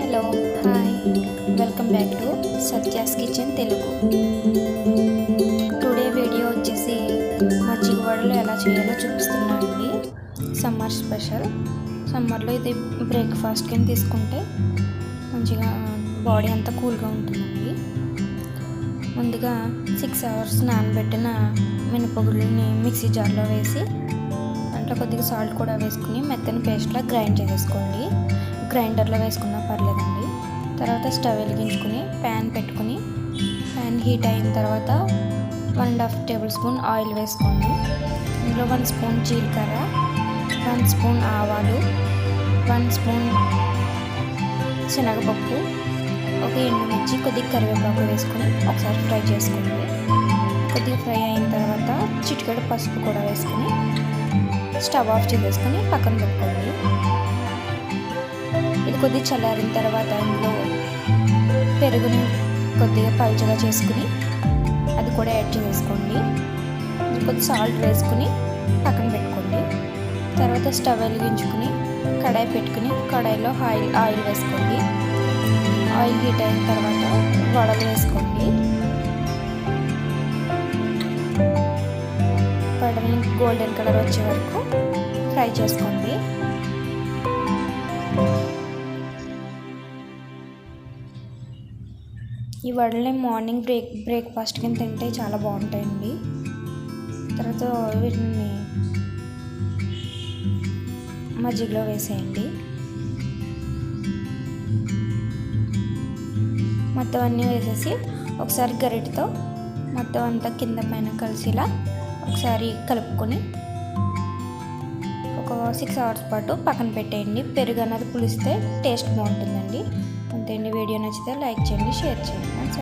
Hello hi welcome back to Satya's kitchen Telugu. Today video వచ్చేసి మజ్జిగ వడలు ఎలా చేయాలో చూపిస్తున్నానండి. Summer special. సమ్మర్లో ఇది బ్రేక్ఫాస్ట్ కింద తీసుకుంటే మంచిగా బాడీ అంతా కూల్గా ఉంటుందండి. ముందుగా 6 అవర్స్ నానబెట్టిన మినపగుళ్ళని మిక్సీ జార్లో వేసి దాంట్లో కొద్దిగా సాల్ట్ కూడా వేసుకుని మెత్తని పేస్ట్లా గ్రైండ్ చేసేసుకోండి. గ్రైండర్లో వేసుకున్నా పర్లేదండి. తర్వాత స్టవ్ వెలిగించుకుని ప్యాన్ పెట్టుకుని ప్యాన్ హీట్ అయిన తర్వాత 1.5 టేబుల్ స్పూన్ ఆయిల్ వేసుకోండి. ఇందులో 1 స్పూన్ జీలకర్ర, 1 స్పూన్ ఆవాలు, 1 స్పూన్ శనగపప్పు, ఒక ఎండుమిర్చి, కొద్దిగా కరివేపాకు వేసుకొని ఒకసారి ఫ్రై చేసుకోండి. కొద్దిగా ఫ్రై అయిన తర్వాత చిటికెడు పసుపు కూడా వేసుకొని స్టవ్ ఆఫ్ చేసేసుకొని పక్కన పెట్టుకోండి. ఇది కొద్దిగా చల్లారిన తర్వాత ఇందులో పెరుగుని కొద్దిగా పలుచగా చేసుకుని అది కూడా యాడ్ చేసేసుకోండి. కొద్దిగా సాల్ట్ వేసుకుని పక్కన పెట్టుకోండి. తర్వాత స్టవ్ వెలిగించుకుని కడాయి పెట్టుకుని కడాయిలో ఆయిల్ వేసుకోండి. ఆయిల్ హీట్ అయిన తర్వాత వడలు వేసుకోండి. వడల్ని గోల్డెన్ కలర్ వచ్చే వరకు ఫ్రై చేసుకోండి. ఈ వడల్ని మార్నింగ్ బ్రేక్ఫాస్ట్ కింద తింటే చాలా బాగుంటాయండి. తర్వాత వీటిని మజ్జిగలో వేసేయండి. మొత్తం అన్నీ వేసేసి ఒకసారి గరిటెతో మొత్తం అంతా కింద పైన కలిసిలా ఒకసారి కలుపుకొని ఒక 6 అవర్స్ పాటు పక్కన పెట్టేయండి. పెరుగు అన్నది పులిస్తే టేస్ట్ బాగుంటుందండి. అంతే అండి. వీడియో నచ్చితే లైక్ చేయండి, షేర్ చేయండి.